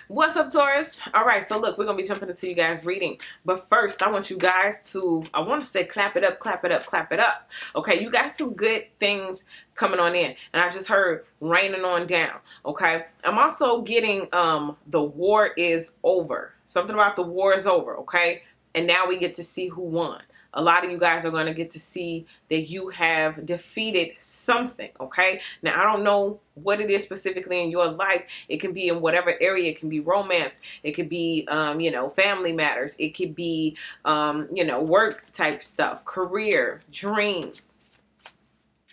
What's up, Taurus? All right, so look, we're going to be jumping into you guys' reading. But first, I want you guys to, I want to say clap it up, clap it up, clap it up. Okay, you got some good things coming on in. And I just heard raining on down. Okay, I'm also getting the war is over. Something about the war is over, okay? And now we get to see who won. A lot of you guys are going to get to see that you have defeated something, okay? Now, I don't know what it is specifically in your life. It can be in whatever area. It can be romance. It could be, family matters. It could be, work type stuff, career, dreams.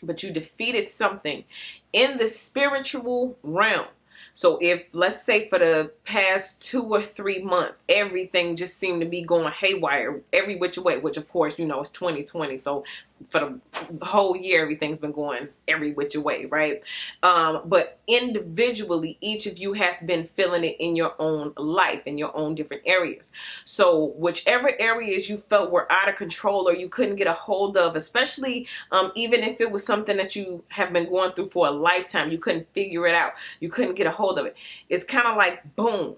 But you defeated something in the spiritual realm. So if, let's say for the past 2 or 3 months, everything just seemed to be going haywire every which way, which of course, it's 2020. So for the whole year, everything's been going every which way, right? But individually, each of you has been feeling it in your own life, in your own different areas. So whichever areas you felt were out of control or you couldn't get a hold of, especially even if it was something that you have been going through for a lifetime, you couldn't figure it out, you couldn't get a hold of it. It's kind of like, boom,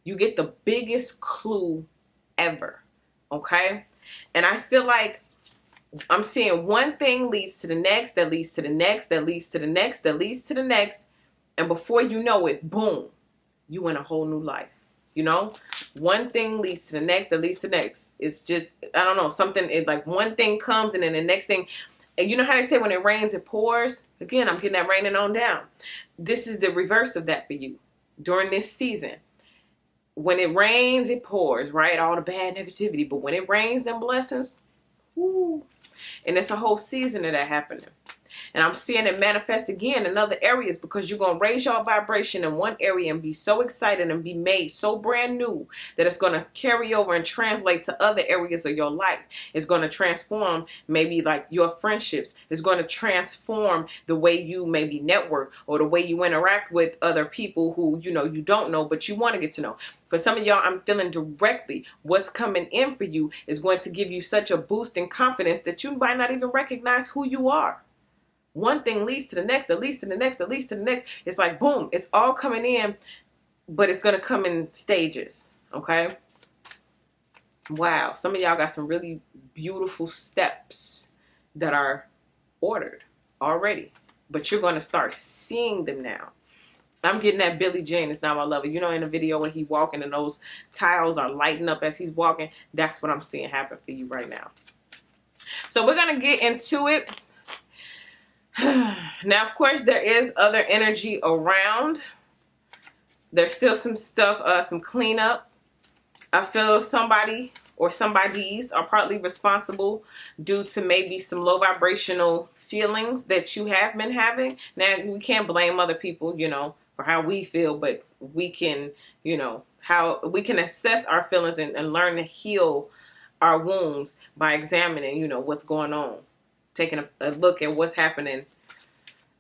you get the biggest clue ever, okay? And I feel like I'm seeing one thing leads to the next, that leads to the next, that leads to the next, that leads to the next. And before you know it, boom, you in a whole new life. One thing leads to the next, that leads to the next. It's just, I don't know, something, like one thing comes and then the next thing. And you know how they say when it rains, it pours? Again, I'm getting that raining on down. This is the reverse of that for you during this season. When it rains, it pours, right? All the bad negativity. But when it rains, them blessings, whoo. And it's a whole season of that happening. And I'm seeing it manifest again in other areas because you're going to raise your vibration in one area and be so excited and be made so brand new that it's going to carry over and translate to other areas of your life. It's going to transform maybe like your friendships. It's going to transform the way you maybe network or the way you interact with other people who, you don't know, but you want to get to know. For some of y'all, I'm feeling directly what's coming in for you is going to give you such a boost in confidence that you might not even recognize who you are. One thing leads to the next, that leads to the next, that leads to the next. It's like, boom, it's all coming in, but it's going to come in stages, okay? Wow, some of y'all got some really beautiful steps that are ordered already, but you're going to start seeing them now. I'm getting that Billie Jean, It's Not My Lover. In the video when he's walking and those tiles are lighting up as he's walking, that's what I'm seeing happen for you right now. So we're going to get into it. Now, of course, there is other energy around. There's still some stuff, some cleanup. I feel somebody or somebodies are partly responsible due to maybe some low vibrational feelings that you have been having. Now, we can't blame other people, for how we feel, but we can, how we can assess our feelings and learn to heal our wounds by examining, what's going on. Taking a look at what's happening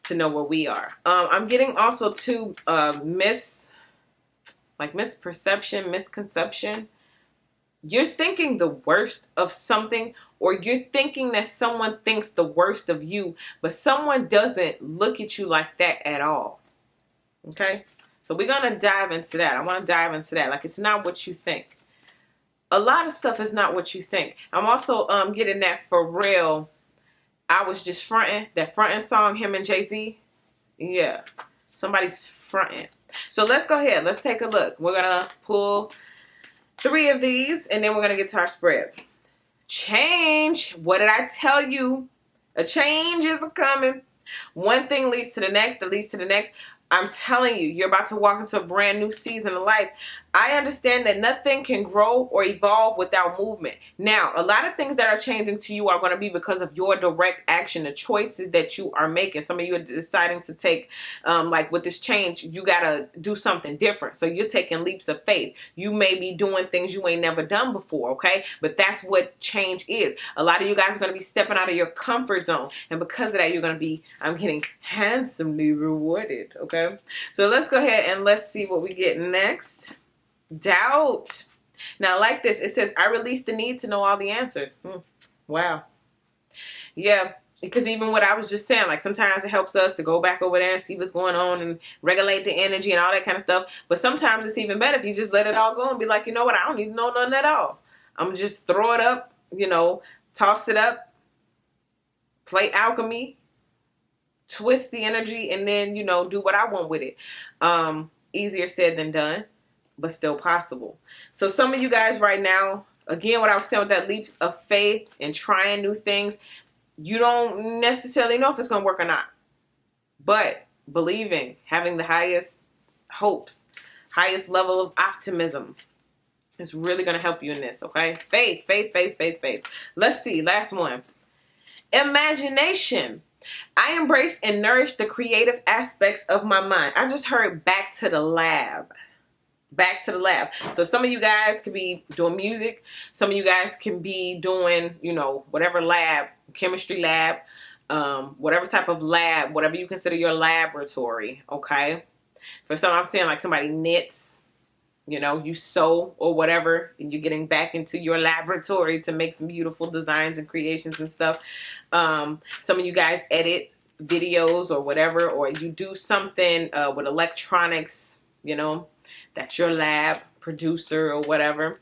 to know where we are. I'm getting also to misperception, misconception. You're thinking the worst of something, or you're thinking that someone thinks the worst of you, but someone doesn't look at you like that at all. Okay? So we're going to dive into that. I want to dive into that. Like, it's not what you think. A lot of stuff is not what you think. I'm also getting that for real. I was just fronting. That fronting song, him and Jay-Z. Yeah. Somebody's fronting. So let's go ahead. Let's take a look. We're going to pull 3 of these, and then we're going to get to our spread. Change. What did I tell you? A change is coming. One thing leads to the next, that leads to the next. I'm telling you, you're about to walk into a brand new season of life. I understand that nothing can grow or evolve without movement. Now, a lot of things that are changing to you are going to be because of your direct action, the choices that you are making. Some of you are deciding to take, like with this change, you got to do something different. So you're taking leaps of faith. You may be doing things you ain't never done before, okay? But that's what change is. A lot of you guys are going to be stepping out of your comfort zone. And because of that, you're going to be, I'm getting handsomely rewarded, okay? So let's go ahead and let's see what we get next. Doubt. Now, like this, it says, I release the need to know all the answers. Wow. Yeah, Because even what I was just saying, like sometimes it helps us to go back over there and see what's going on and regulate the energy and all that kind of stuff. But sometimes it's even better if you just let it all go and be like, you know what, I don't need to know nothing at all. I'm gonna just throw it up, you know, toss it up, play alchemy, twist the energy, and then, you know, do what I want with it. Easier said than done, but still possible. So some of you guys right now, again, what I was saying with that leap of faith and trying new things, you don't necessarily know if it's going to work or not. But believing, having the highest hopes, highest level of optimism is really going to help you in this, okay? Faith, faith, faith, faith, faith. Let's see, last one. Imagination. I embrace and nourish the creative aspects of my mind. I just heard back to the lab. Back to the lab. So some of you guys could be doing music. Some of you guys can be doing, you know, whatever lab, chemistry lab, whatever type of lab, whatever you consider your laboratory, okay? For some, I'm saying like somebody knits, you know, you sew or whatever, and you're getting back into your laboratory to make some beautiful designs and creations and stuff. Some of you guys edit videos or whatever, or you do something with electronics, you know, that's your lab producer or whatever.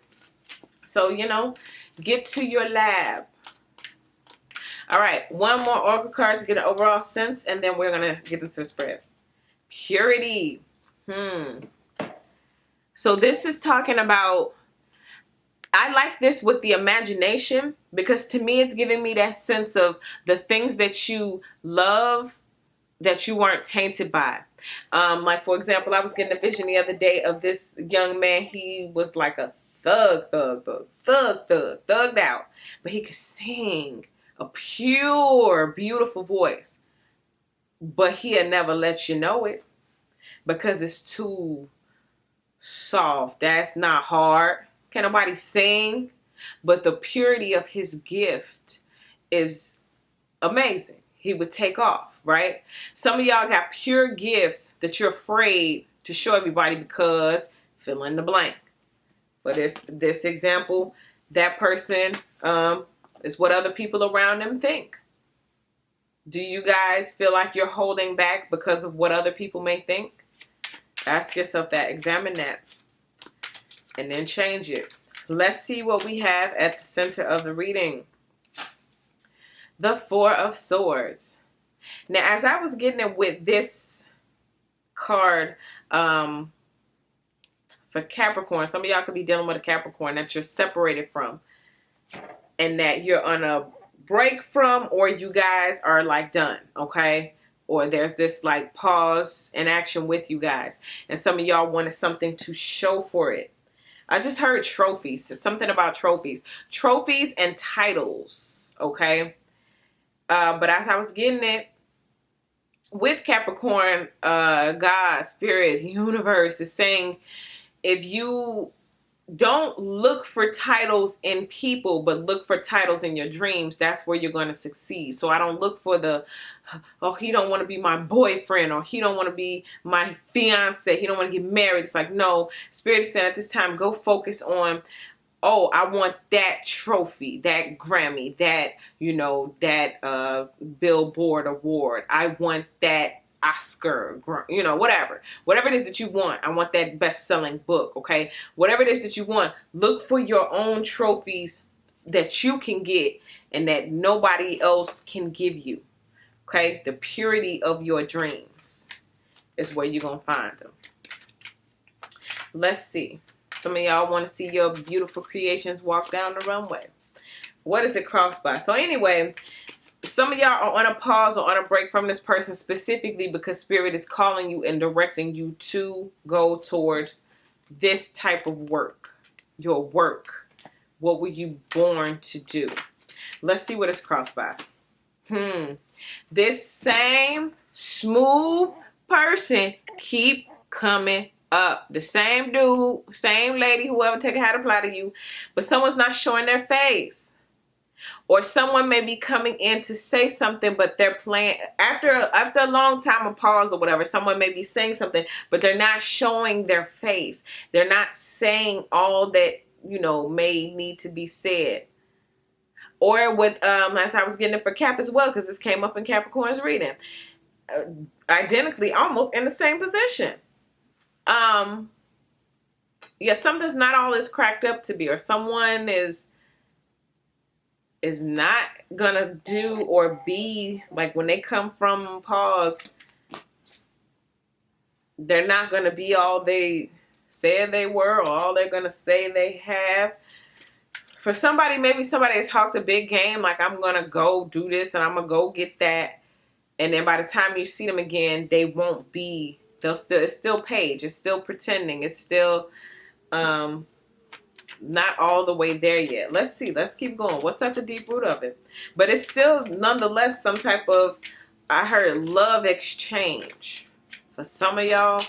So, you know, get to your lab. All right, one more oracle card to get an overall sense, and then we're going to get into the spread. Purity. So this is talking about, I like this with the imagination, because to me it's giving me that sense of the things that you love that you weren't tainted by. Like, for example, I was getting a vision the other day of this young man. He was like a thugged out, but he could sing a pure, beautiful voice. But he'll never let you know it because it's too soft. That's not hard. Can't nobody sing, but the purity of his gift is amazing. He would take off, right? Some of y'all got pure gifts that you're afraid to show everybody because fill in the blank. For this example, that person is what other people around them think. Do you guys feel like you're holding back because of what other people may think? Ask yourself that. Examine that. And then change it. Let's see what we have at the center of the reading. The Four of Swords. Now, as I was getting it with this card for Capricorn, some of y'all could be dealing with a Capricorn that you're separated from and that you're on a break from, or you guys are like done, okay? Or there's this like pause in action with you guys. And some of y'all wanted something to show for it. I just heard trophies. There's something about trophies. Trophies and titles, okay? But as I was getting it with Capricorn, God, Spirit, Universe is saying, if you don't look for titles in people, but look for titles in your dreams, that's where you're going to succeed. So I don't look for the, oh, he don't want to be my boyfriend, or he don't want to be my fiance, he don't want to get married. It's like, no, Spirit is saying at this time, go focus on, oh, I want that trophy, that Grammy, that, you know, that Billboard award. I want that Oscar, you know, whatever it is that you want. I want that best-selling book, okay? Whatever it is that you want, look for your own trophies that you can get and that nobody else can give you, okay? The purity of your dreams is where you're going to find them. Let's see. Some of y'all want to see your beautiful creations walk down the runway. What is it crossed by? So anyway, some of y'all are on a pause or on a break from this person specifically because Spirit is calling you and directing you to go towards this type of work. Your work. What were you born to do? Let's see what it's crossed by. This same smooth person keep coming up. The same dude, same lady, whoever take a hat apply to you, but someone's not showing their face. Or someone may be coming in to say something, but they're playing after a long time of pause or whatever. Someone may be saying something, but they're not showing their face. They're not saying all that, you know, may need to be said. Or what, as I was getting it for Cap as well, because this came up in Capricorn's reading. Identically, almost in the same position. Yeah, something's not all it's cracked up to be, or someone is not gonna do or be, like when they come from pause, they're not gonna be all they said they were, or all they're gonna say they have. For somebody, maybe somebody has talked a big game, like I'm gonna go do this and I'm gonna go get that, and then by the time you see them again, they won't be. It's still Page. It's still pretending. It's still not all the way there yet. Let's see. Let's keep going. What's at the deep root of it? But it's still nonetheless some type of, I heard, love exchange. For some of y'all,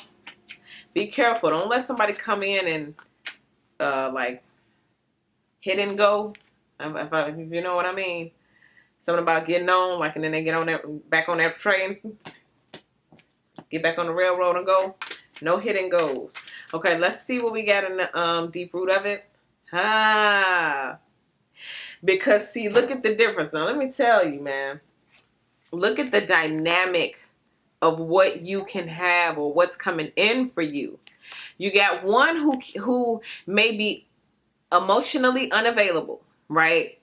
be careful. Don't let somebody come in and like hit and go. If you know what I mean. Something about getting on, like, and then they get on back on that train, get back on the railroad and go. No hit and goes. Okay, let's see what we got in the deep root of it. Because see, look at the difference. Now let me tell you, man. Look at the dynamic of what you can have or what's coming in for you. You got one who may be emotionally unavailable, right?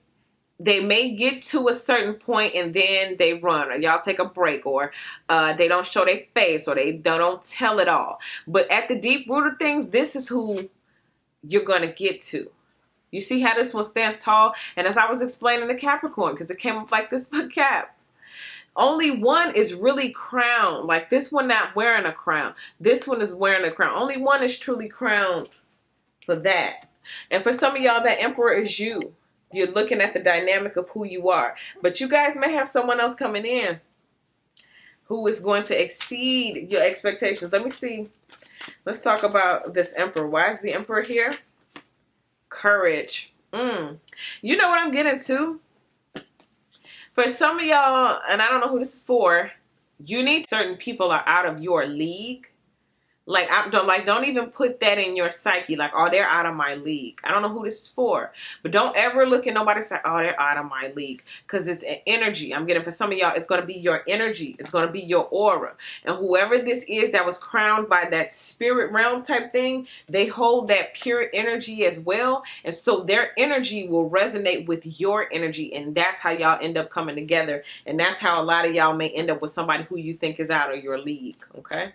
They may get to a certain point and then they run, or y'all take a break, or they don't show their face, or they don't tell it all. But at the deep root of things, this is who you're going to get to. You see how this one stands tall? And as I was explaining to Capricorn, because it came up like this for Cap, only one is really crowned. Like this one not wearing a crown. This one is wearing a crown. Only one is truly crowned for that. And for some of y'all, that Emperor is you. You're looking at the dynamic of who you are. But you guys may have someone else coming in who is going to exceed your expectations. Let me see. Let's talk about this Emperor. Why is the Emperor here? Courage. You know what I'm getting to? For some of y'all, and I don't know who this is for, you need certain people are out of your league. Like, don't even put that in your psyche. Like, oh, they're out of my league. I don't know who this is for. But don't ever look at nobody and say, oh, they're out of my league. Because it's an energy. I'm getting, for some of y'all, it's going to be your energy. It's going to be your aura. And whoever this is that was crowned by that spirit realm type thing, they hold that pure energy as well. And so their energy will resonate with your energy. And that's how y'all end up coming together. And that's how a lot of y'all may end up with somebody who you think is out of your league. Okay?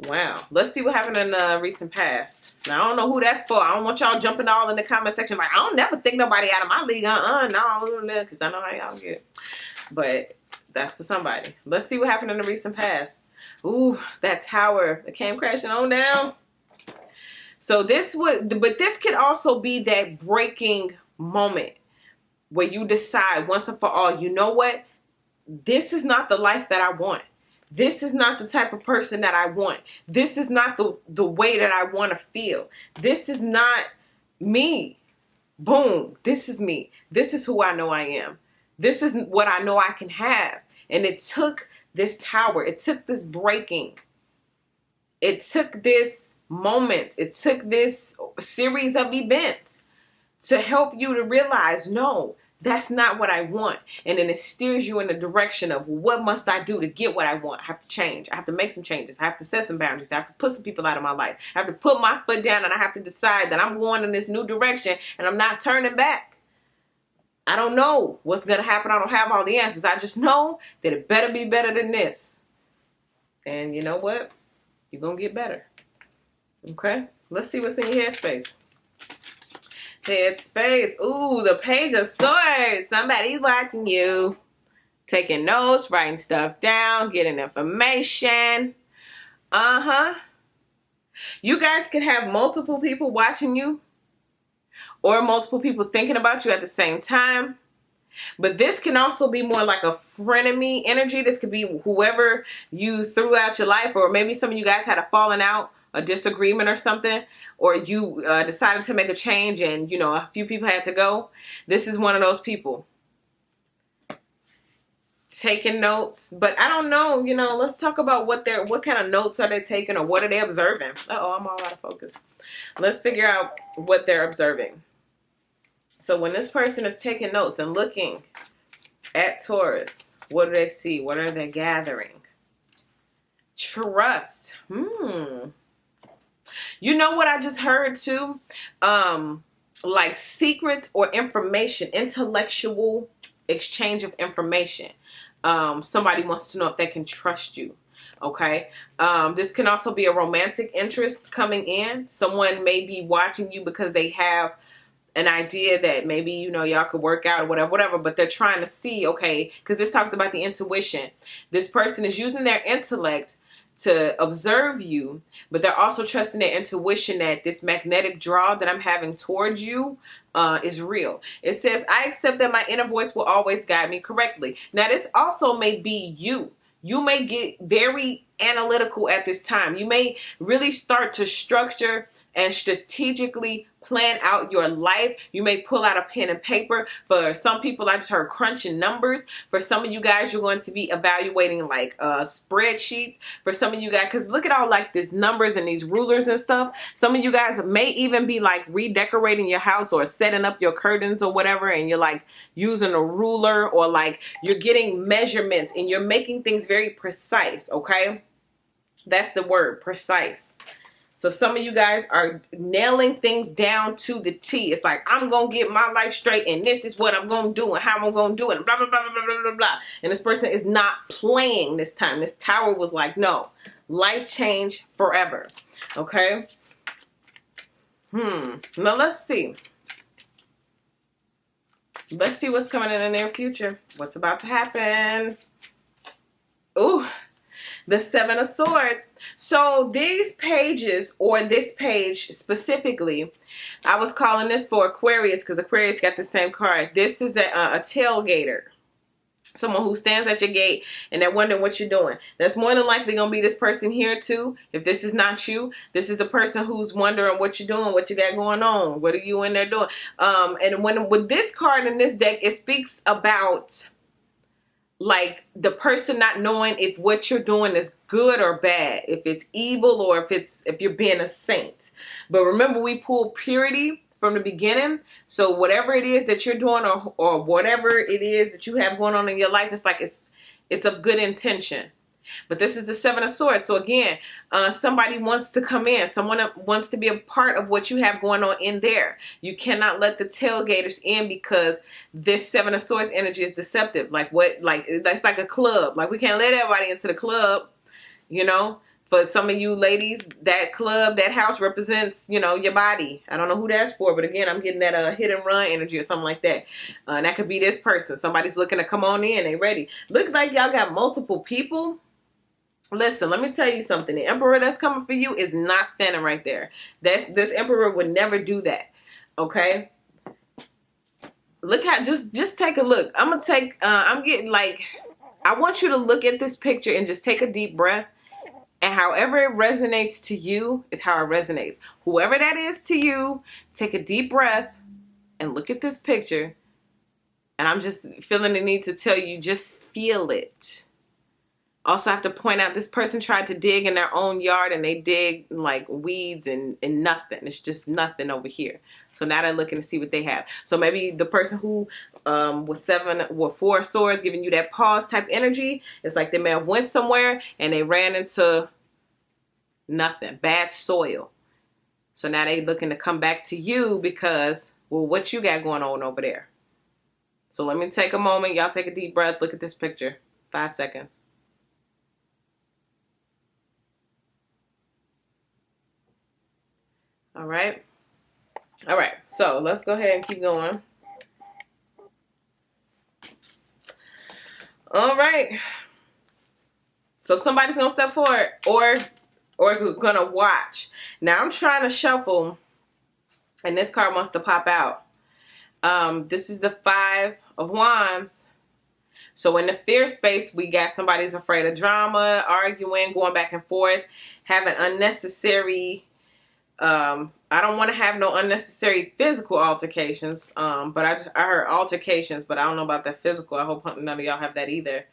Wow. Let's see what happened in the recent past. Now, I don't know who that's for. I don't want y'all jumping all in the comment section like, I don't never think nobody out of my league. No, because I know how y'all get. But that's for somebody. Let's see what happened in the recent past. Ooh, that tower that came crashing on down. So this could also be that breaking moment where you decide once and for all, you know what? This is not the life that I want. This is not the type of person that I want. This is not the way that I want to feel. This is not me. Boom. This is me. This is who I know I am. This is what I know I can have. And it took this tower. It took this breaking. It took this moment. It took this series of events to help you to realize, no, that's not what I want. And then it steers you in the direction of, what must I do to get what I want? I have to change. I have to make some changes. I have to set some boundaries. I have to put some people out of my life. I have to put my foot down, and I have to decide that I'm going in this new direction and I'm not turning back. I don't know what's going to happen. I don't have all the answers. I just know that it better be better than this. And you know what? You're going to get better. Okay? Let's see what's in your headspace. Headspace. Ooh, the Page of Swords. Somebody's watching you. Taking notes, writing stuff down, getting information. You guys can have multiple people watching you, or multiple people thinking about you at the same time. But this can also be more like a frenemy energy. This could be whoever you threw out your life, or maybe some of you guys had a falling out, a disagreement or something, or you decided to make a change and, you know, a few people had to go. This is one of those people. Taking notes. But I don't know, you know, let's talk about what kind of notes are they taking, or what are they observing? Uh-oh, I'm all out of focus. Let's figure out what they're observing. So when this person is taking notes and looking at Taurus, what do they see? What are they gathering? Trust. You know what I just heard too? Like secrets or information, intellectual exchange of information. Somebody wants to know if they can trust you. Okay. This can also be a romantic interest coming in. Someone may be watching you because they have an idea that maybe, you know, y'all could work out or whatever, but they're trying to see, okay, because this talks about the intuition. This person is using their intellect to observe you, but they're also trusting their intuition that this magnetic draw that I'm having towards you is real. It says, I accept that my inner voice will always guide me correctly. Now, this also may be you. You may get very analytical at this time. You may really start to structure and strategically plan out your life. You may pull out a pen and paper. For some people, I just heard crunching numbers. For some of you guys, you're going to be evaluating like spreadsheets. For some of you guys, because look at all like these numbers and these rulers and stuff. Some of you guys may even be like redecorating your house or setting up your curtains or whatever, and you're like using a ruler, or like you're getting measurements and you're making things very precise. Okay, that's the word, precise. So some of you guys are nailing things down to the T. It's like, I'm going to get my life straight, and this is what I'm going to do and how I'm going to do it, and blah, blah, blah, blah, blah, blah, blah. And this person is not playing this time. This Tower was like, no, life change forever. Okay. Now let's see. Let's see what's coming in the near future. What's about to happen? Ooh. The Seven of Swords. So these pages, or this page specifically, I was calling this for Aquarius because Aquarius got the same card. This is a tailgater. Someone who stands at your gate and they're wondering what you're doing. That's more than likely going to be this person here too. If this is not you, this is the person who's wondering what you're doing, what you got going on, what are you in there doing. And with this card in this deck, it speaks about like the person not knowing if what you're doing is good or bad, if it's evil or if you're being a saint. But remember, we pull purity from the beginning. So whatever it is that you're doing, or whatever it is that you have going on in your life, it's like it's of good intention. But this is the Seven of Swords. So again, somebody wants to come in. Someone wants to be a part of what you have going on in there. You cannot let the tailgaters in because this Seven of Swords energy is deceptive. Like that's like a club. Like we can't let everybody into the club, you know. For some of you ladies, that club, that house represents, you know, your body. I don't know who that's for, but again, I'm getting that hit and run energy or something like that. And that could be this person. Somebody's looking to come on in. They ready. Looks like y'all got multiple people. Listen, let me tell you something. The Emperor that's coming for you is not standing right there. This Emperor would never do that. Okay? Look at, just take a look. I'm getting like, I want you to look at this picture and just take a deep breath. And however it resonates to you is how it resonates. Whoever that is to you, take a deep breath and look at this picture. And I'm just feeling the need to tell you, just feel it. Also, I have to point out, this person tried to dig in their own yard and they dig like weeds and nothing. It's just nothing over here. So now they're looking to see what they have. So maybe the person who with Four Swords giving you that pause type energy, it's like they may have went somewhere and they ran into nothing, bad soil. So now they looking to come back to you because, well, what you got going on over there? So let me take a moment. Y'all take a deep breath. Look at this picture. 5 seconds. All right. All right. So let's go ahead and keep going. All right. So somebody's going to step forward or going to watch. Now I'm trying to shuffle and this card wants to pop out. This is the Five of Wands. So in the fear space, we got somebody's afraid of drama, arguing, going back and forth, having unnecessary I don't want to have no unnecessary physical altercations, but I heard altercations, but I don't know about that physical. I hope none of y'all have that either.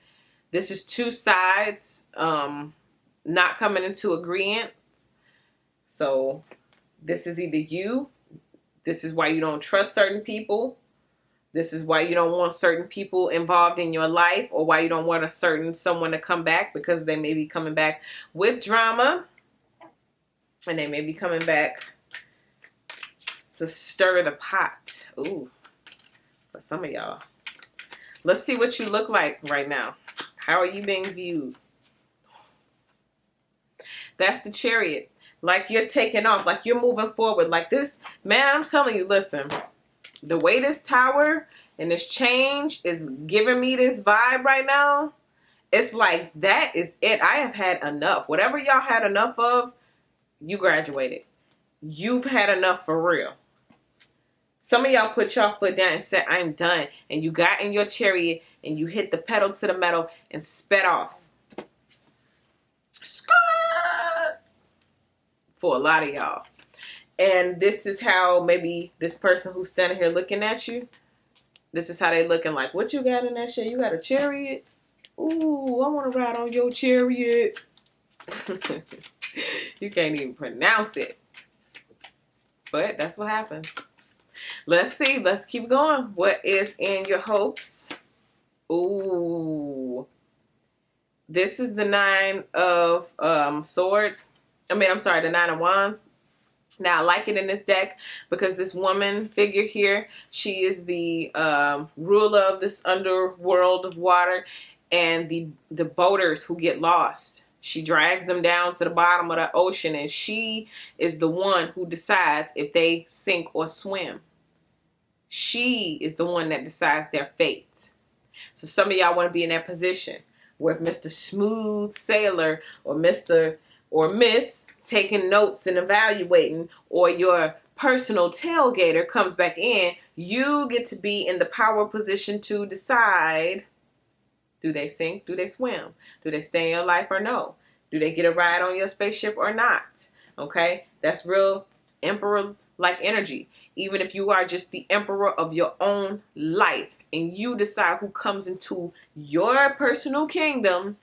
This is two sides not coming into agreement. So this is either you. This is why you don't trust certain people. This is why you don't want certain people involved in your life, or why you don't want someone to come back, because they may be coming back with drama, and they may be coming back to stir the pot. Ooh, for some of y'all. Let's see what you look like right now. How are you being viewed? That's the Chariot. Like you're taking off, like you're moving forward. Like this, man, I'm telling you, listen, the way this Tower and this change is giving me this vibe right now, it's like that is it. I have had enough. Whatever y'all had enough of, you graduated. You've had enough for real. Some of y'all put your foot down and said, I'm done. And you got in your Chariot and you hit the pedal to the metal and sped off. For a lot of y'all. And this is how maybe this person who's standing here looking at you, this is how they looking like, what you got in that shit? You got a Chariot? Ooh, I want to ride on your Chariot. You can't even pronounce it. But that's what happens. Let's see. Let's keep going. What is in your hopes? Ooh. This is the 9 of swords. I'm sorry, the 9 of wands. Now, I like it in this deck because this woman figure here, she is the ruler of this underworld of water, and the boaters who get lost. She drags them down to the bottom of the ocean, and she is the one who decides if they sink or swim. She is the one that decides their fate. So some of y'all want to be in that position where if Mr. Smooth Sailor or Mr. or Miss taking notes and evaluating, or your personal tailgater comes back in, you get to be in the power position to decide, do they sink, do they swim, do they stay in your life or no, do they get a ride on your spaceship or not. Okay, that's real emperor like energy. Even if you are just the emperor of your own life and you decide who comes into your personal kingdom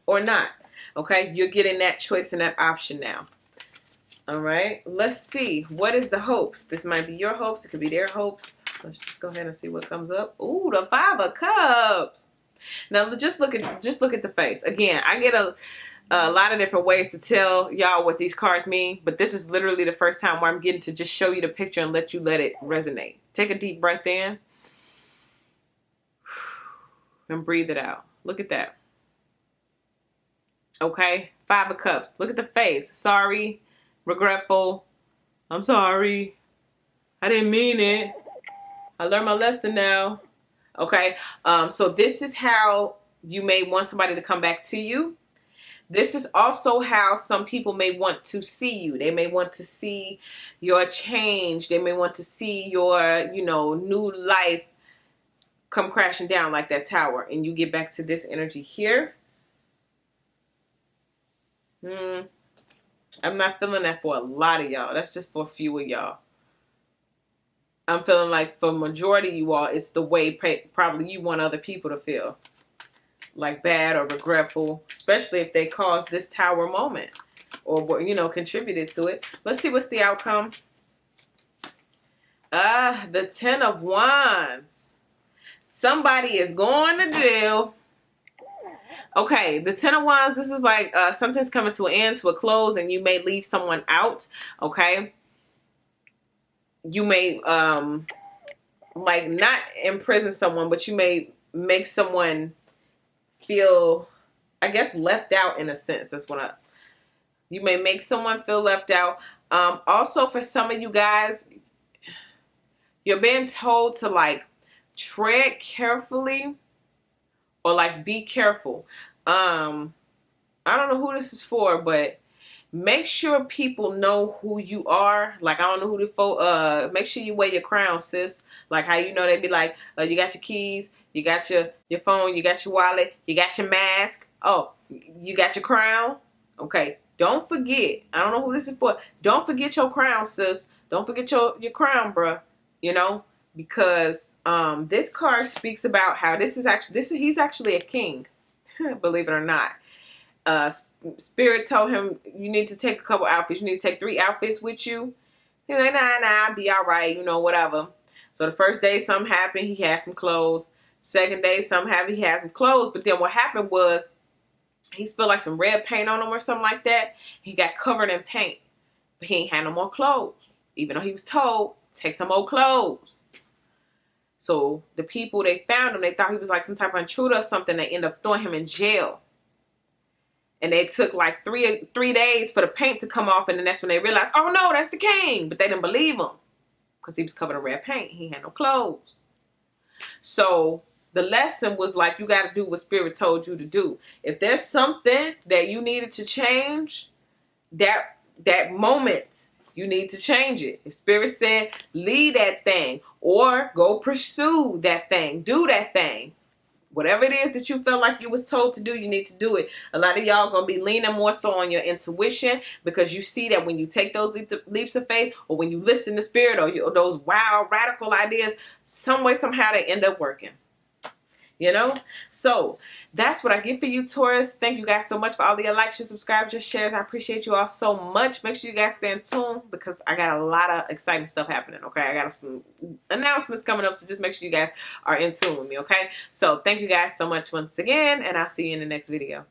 or not. Okay, you're getting that choice and that option now. All right, let's see. What is the hopes? This might be your hopes. It could be their hopes. Let's just go ahead and see what comes up. Ooh, the 5 of Cups. Now, just look at the face. Again, I get a lot of different ways to tell y'all what these cards mean, but this is literally the first time where I'm getting to just show you the picture and let it resonate. Take a deep breath in and breathe it out. Look at that. Okay, 5 of Cups. Look at the face. Sorry, regretful. I'm sorry. I didn't mean it. I learned my lesson now. Okay, so this is how you may want somebody to come back to you. This is also how some people may want to see you. They may want to see your change. They may want to see your, new life come crashing down like that tower. And you get back to this energy here. I'm not feeling that for a lot of y'all. That's just for a few of y'all. I'm feeling like for majority of you all, it's the way probably you want other people to feel. Like bad or regretful, especially if they caused this tower moment or, contributed to it. Let's see what's the outcome. The 10 of Wands. Somebody is going to jail. Okay, the 10 of Wands, this is like something's coming to an end, to a close, and you may leave someone out, okay? You may, like, not imprison someone, but you may make someone feel, I guess, left out in a sense. That's what you may make someone feel left out. Also, for some of you guys, you're being told to, like, tread carefully or, like, be careful. I don't know who this is for, but make sure people know who you are. Like, I don't know who the make sure you wear your crown, sis. Like how they be like, you got your keys, you got your phone, you got your wallet, you got your mask. Oh, you got your crown. Okay, don't forget. I don't know who this is for. Don't forget your crown, sis. Don't forget your crown, bruh. Because this card speaks about how he's actually a king. Believe it or not. Spirit told him you need to take a couple outfits. You need to take 3 outfits with you. He's like, nah, I'll be all right, whatever. So the first day something happened, he had some clothes. Second day something happened, he had some clothes. But then what happened was he spilled like some red paint on him or something like that. He got covered in paint. But he ain't had no more clothes. Even though he was told, take some old clothes. So the people, they found him. They thought he was like some type of intruder or something. They ended up throwing him in jail. And they took like three days for the paint to come off. And then that's when they realized, oh no, that's the king. But they didn't believe him. Because he was covered in red paint. He had no clothes. So the lesson was like, you got to do what Spirit told you to do. If there's something that you needed to change, that moment, you need to change it. If Spirit said, leave that thing or go pursue that thing, do that thing. Whatever it is that you felt like you was told to do, you need to do it. A lot of y'all going to be leaning more so on your intuition because you see that when you take those leaps of faith or when you listen to Spirit or those wild, radical ideas, some way, somehow they end up working. You know? So that's what I get for you, Taurus. Thank you guys so much for all the likes, your subscribes, your shares. I appreciate you all so much. Make sure you guys stay in tune because I got a lot of exciting stuff happening, okay? I got some announcements coming up, so just make sure you guys are in tune with me, okay? So thank you guys so much once again, and I'll see you in the next video.